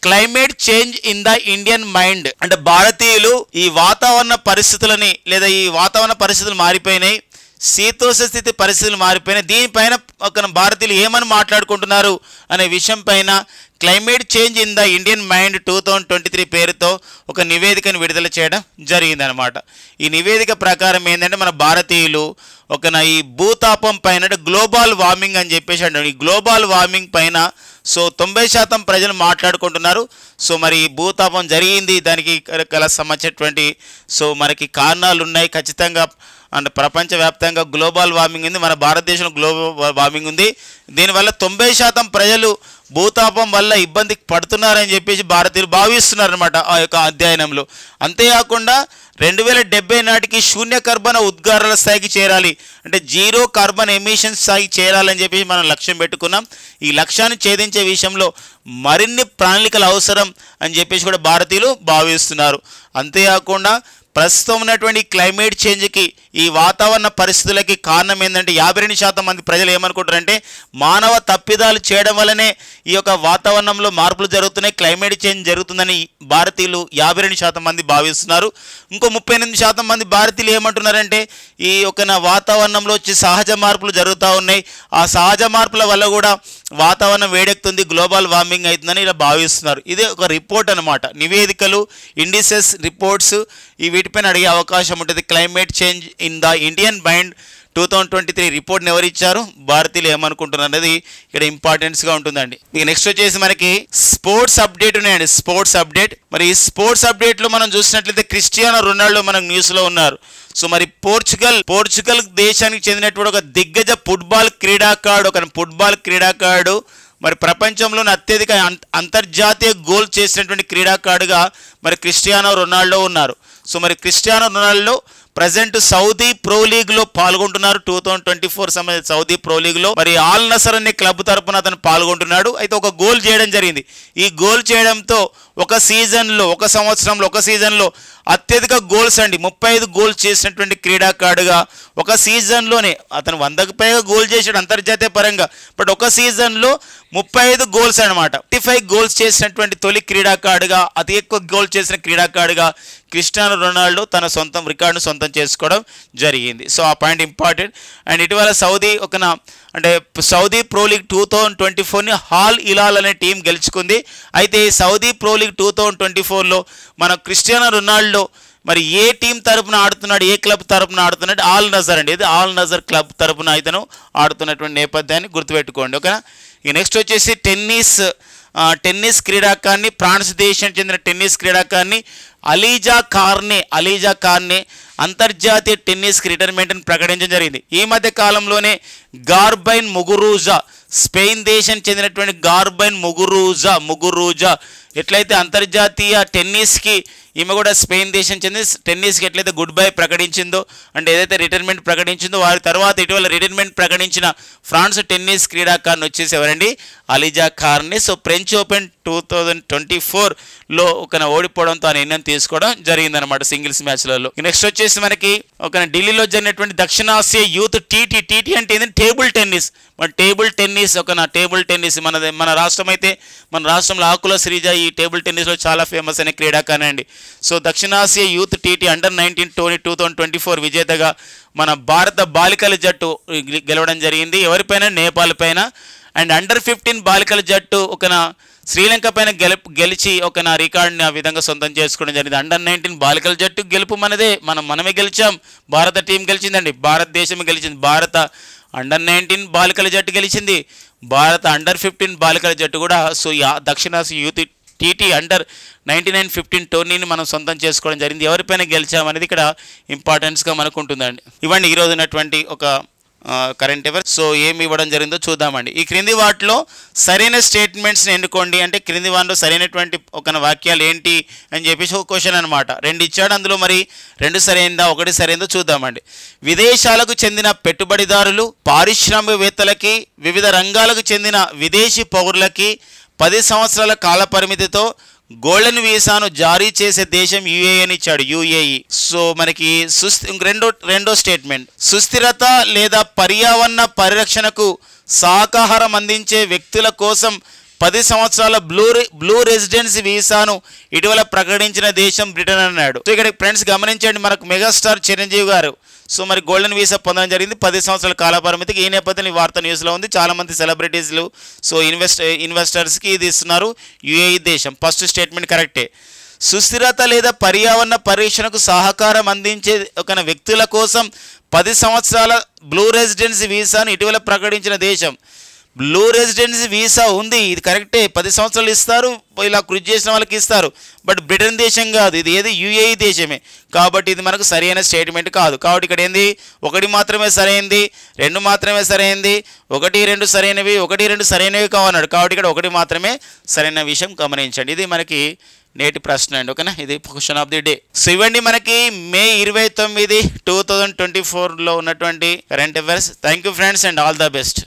climate change in the Indian mind, అంటే భారతీయులు ఈ వాతావరణ పరిస్థితులని లేదా ఈ వాతావరణ పరిస్థితులు మారిపోయినాయి, శీతోష్ణ స్థితి పరిస్థితులు మారిపోయినాయి, దీనిపైన ఒక భారతీయులు ఏమని మాట్లాడుకుంటున్నారు అనే విషయం పైన climate change in the Indian mind 2023 పేరుతో ఒక నివేదికను విడుదల చేయడం జరిగిందనమాట. ఈ నివేదిక ప్రకారం ఏంటంటే మన భారతీయులు ఈ భూతాపం పైన గ్లోబల్ వార్మింగ్ అని చెప్పేసి అంటారు. ఈ గ్లోబల్ వార్మింగ్ పైన 90% ప్రజలు మాట్లాడుకుంటున్నారు. మరి ఈ భూతాపం జరిగింది, దానికి సంబంధించినటువంటి మనకి కారణాలు ఉన్నాయి ఖచ్చితంగా. అంటే ప్రపంచవ్యాప్తంగా గ్లోబల్ వార్మింగ్ ఉంది, మన భారతదేశంలో గ్లోబల్ వార్మింగ్ ఉంది. దీనివల్ల 90% ప్రజలు భూతాపం వల్ల ఇబ్బంది పడుతున్నారని చెప్పేసి భారతీయులు భావిస్తున్నారనమాట ఆ యొక్క అధ్యయనంలో. అంతేకాకుండా 2070 నాటికి శూన్య కర్బన ఉద్గారాల స్థాయికి చేరాలి, అంటే జీరో కార్బన్ ఎమిషన్ స్థాయికి చేరాలని చెప్పేసి మనం లక్ష్యం పెట్టుకున్నాం. ఈ లక్ష్యాన్ని ఛేదించే విషయంలో మరిన్ని ప్రణాళికలు అవసరం అని చెప్పేసి కూడా భారతీయులు భావిస్తున్నారు. అంతేకాకుండా ప్రస్తుతం ఉన్నటువంటి క్లైమేట్ చేంజ్కి, ఈ వాతావరణ పరిస్థితులకి కారణం ఏంటంటే 52% మంది ప్రజలు ఏమనుకుంటారంటే మానవ తప్పిదాలు చేయడం వల్లనే ఈ యొక్క వాతావరణంలో మార్పులు జరుగుతున్నాయి, క్లైమేట్ చేంజ్ జరుగుతుందని భారతీయులు 52% మంది భావిస్తున్నారు. ఇంకో 38% మంది భారతీయులు ఏమంటున్నారంటే ఈ యొక్క వాతావరణంలో వచ్చి సహజ మార్పులు జరుగుతూ ఉన్నాయి, ఆ సహజ మార్పుల వల్ల కూడా వాతావరణం వేడెక్కుతుంది, గ్లోబల్ వార్మింగ్ అవుతుందని ఇలా భావిస్తున్నారు. ఇదే ఒక రిపోర్ట్ అనమాట. నివేదికలు, ఇండిసెస్, రిపోర్ట్స్ ఈ వీటిపైన అడిగే అవకాశం ఉంటుంది. Climate change in the Indian mind 2023 రిపోర్ట్ని ఎవరు ఇచ్చారు, భారతీయులు ఏమనుకుంటున్నారు అనేది ఇక్కడ ఇంపార్టెన్స్గా ఉంటుందండి. ఇక నెక్స్ట్ వచ్చేసి మనకి స్పోర్ట్స్ అప్డేట్ ఉన్నాయండి. స్పోర్ట్స్ అప్డేట్, మరి ఈ స్పోర్ట్స్ అప్డేట్లో మనం చూసినట్లయితే క్రిస్టియానో రొనాల్డో మనకు న్యూస్లో ఉన్నారు. మరి పోర్చుగల్ దేశానికి చెందినటువంటి ఒక దిగ్గజ ఫుట్బాల్ క్రీడాకారుడు మరి ప్రపంచంలోని అత్యధిక అంతర్జాతీయ గోల్ చేసినటువంటి క్రీడాకారుడుగా మరి క్రిస్టియానో రొనాల్డో ఉన్నారు. మరి Cristiano Ronaldo present Saudi pro లీగ్లో పాల్గొంటున్నారు. 2024 సంబంధించిన సౌదీ ప్రో లీగ్లో మరి ఆల్ నసర్ అనే క్లబ్ తరపున అతను పాల్గొంటున్నాడు. అయితే ఒక గోల్ చేయడం జరిగింది. ఈ గోల్ చేయడంతో ఒక సీజన్లో అత్యధిక గోల్స్ అండి, 35 గోల్స్ చేసినటువంటి క్రీడాకారుడుగా ఒక సీజన్లోనే అతను 100కు పైగా గోల్ చేశాడు అంతర్జాతీయ పరంగా. బట్ ఒక సీజన్లో 35 గోల్స్ అనమాట. 35 గోల్స్ చేసినటువంటి తొలి క్రీడాకారుడుగా, అతి ఎక్కువ గోల్ చేసిన క్రీడాకారుడుగా క్రిస్టియానో రొనాల్డో తన రికార్డును సొంతం చేసుకోవడం జరిగింది. ఆ పాయింట్ ఇంపార్టెంట్. అండ్ ఇటీవల సౌదీ ప్రో లీగ్ 2024ని హాల్ హిలాల్ అనే టీం గెలుచుకుంది. అయితే ఈ సౌదీ ప్రో లీగ్ 2024లో మన క్రిస్టియానో రొనాల్డో మరి ఏ టీం తరపున ఆడుతున్నాడు, ఏ క్లబ్ తరపున ఆడుతున్నాడు, ఆల్ నజర్ అండి. ఇది ఆల్ నజర్ క్లబ్ తరపున ఇతను ఆడుతున్నటువంటి నేపథ్యాన్ని గుర్తుపెట్టుకోండి, ఓకేనా. ఇక నెక్స్ట్ వచ్చేసి టెన్నిస్ క్రీడాకారిణి, ఫ్రాన్స్ దేశానికి చెందిన టెన్నిస్ క్రీడాకారిణి అలీజా కార్నే అంతర్జాతీయ టెన్నిస్కి రిటైర్మెంట్ని ప్రకటించడం జరిగింది. ఈ మధ్య కాలంలోనే గార్బైన్ ముగురూజా, స్పెయిన్ దేశానికి చెందినటువంటి గార్బైన్ ముగురూజా ఎట్లయితే అంతర్జాతీయ టెన్నిస్కి ఈమె కూడా స్పెయిన్ దేశం చెంది టెన్నిస్కి ఎట్లయితే గుడ్ బై ప్రకటించిందో, అంటే ఏదైతే రిటైర్మెంట్ ప్రకటించిందో, వారి తర్వాత ఇటీవల రిటైర్మెంట్ ప్రకటించిన ఫ్రాన్స్ టెన్నిస్ క్రీడాకారిని వచ్చేసి ఎవరండి, అలీజా కార్నే. ఫ్రెంచ్ ఓపెన్ 2024లో ఓడిపోవడంతో ఆ నిర్ణయం తీసుకోవడం జరిగిందనమాట సింగిల్స్ మ్యాచ్లలో. నెక్స్ట్ వచ్చేసి మనకి ఢిల్లీలో జరిగినటువంటి దక్షిణాసియా యూత్ టీటీ అంటే ఏంటంటే టేబుల్ టెన్నిస్. టేబుల్ టెన్నిస్ మన రాష్ట్రం అయితే మన రాష్ట్రంలో ఆకుల శ్రీజ ఈ టేబుల్ టెన్నిస్లో చాలా ఫేమస్ అయిన క్రీడాకారిణి అండి. దక్షిణాసియా యూత్ టీటీ అండర్-19 టోర్నీ 2024 విజేతగా మన భారత బాలికల జట్టు గెలవడం జరిగింది. ఎవరిపైన, నేపాల్ పైన. అండ్ అండర్-15 బాలికల జట్టు శ్రీలంక పైన గెలిచి రికార్డుని ఆ విధంగా సొంతం చేసుకోవడం జరిగింది. అండర్-19 బాలికల జట్టు గెలుపు మనమే గెలిచాం, భారత టీం గెలిచిందండి, భారతదేశమే గెలిచింది. భారత అండర్-19 బాలికల జట్టు గెలిచింది, భారత అండర్-15 బాలికల జట్టు కూడా. దక్షిణాసియా యూత్ టీటీ అండర్-19-15 టోర్నీని మనం సొంతం చేసుకోవడం జరిగింది. ఎవరిపైన గెలిచామనేది ఇక్కడ ఇంపార్టెన్స్గా మనకు ఉంటుందండి. ఇవ్వండి ఈరోజు ఉన్నటువంటి ఒక కరెంట్ అఫైర్స్. సో ఏమి ఇవ్వడం జరిగిందో చూద్దామండి. ఈ క్రింది వాటిలో సరైన స్టేట్మెంట్స్ని ఎన్నుకోండి. అంటే క్రింది వాటిలో సరైనటువంటి ఒక వాక్యాలు ఏంటి అని చెప్పేసి ఒక క్వశ్చన్ అనమాట. 2 ఇచ్చాడు, అందులో మరి 2 సరైనదా 1 సరైనదో చూద్దామండి. విదేశాలకు చెందిన పెట్టుబడిదారులు, పారిశ్రామికవేత్తలకి, వివిధ రంగాలకు చెందిన విదేశీ పౌరులకి 10 సంవత్సరాల కాల పరిమితితో గోల్డెన్ వీసాను జారీ చేసే దేశం యుఏఈ అని ఇచ్చాడు. యుఏఈ. సో మనకి రెండో స్టేట్మెంట్, సుస్థిరత లేదా పర్యావరణ పరిరక్షణకు సహకారం అందించే వ్యక్తుల కోసం 10 సంవత్సరాల బ్లూ రెసిడెన్సీ వీసాను ఇటీవల ప్రకటించిన దేశం బ్రిటన్ అన్నాడు. సో ఇక్కడ ఫ్రెండ్స్ గమనించండి, మనకు మెగాస్టార్ చిరంజీవి గారు సో మరి గోల్డెన్ వీసా పొందడం జరిగింది 10 సంవత్సరాల కాల పరిమితికి. ఈ నేపథ్యంలో ఈ వార్త న్యూస్లో ఉంది. చాలామంది సెలబ్రిటీస్లు సో ఇన్వెస్టర్స్కి ఇది ఇస్తున్నారు. యుఏఈ దేశం. ఫస్ట్ స్టేట్మెంట్ కరెక్టే. సుస్థిరత లేదా పర్యావరణ పరిరక్షణకు సహకారం అందించే ఒక వ్యక్తుల కోసం 10 సంవత్సరాల బ్లూ రెసిడెన్సీ వీసాను ఇటీవల ప్రకటించిన దేశం. బ్లూ రెసిడెన్సీ వీసా ఉంది, ఇది కరెక్టే. 10 సంవత్సరాలు ఇస్తారు, ఇలా కృషి చేసిన వాళ్ళకి ఇస్తారు. బట్ బ్రిటన్ దేశం కాదు, ఇది ఏది యుఏఈ దేశమే. కాబట్టి ఇది మనకు సరైన స్టేట్మెంట్ కాదు. కాబట్టి ఇక్కడ ఏంది 1 మాత్రమే సరైనది, 2 మాత్రమే సరైనది, 1, 2 సరైనవి, 1, 2 సరైనవి కావన్నాడు. కాబట్టి ఇక్కడ 1 మాత్రమే సరైన విషయం గమనించండి. ఇది మనకి నేటి ప్రశ్న అండి. ఓకేనా, ఇది question of the day. So ఇవ్వండి మనకి మే 29, 2024లో ఉన్నటువంటి current affairs. Thank you friends and all the best.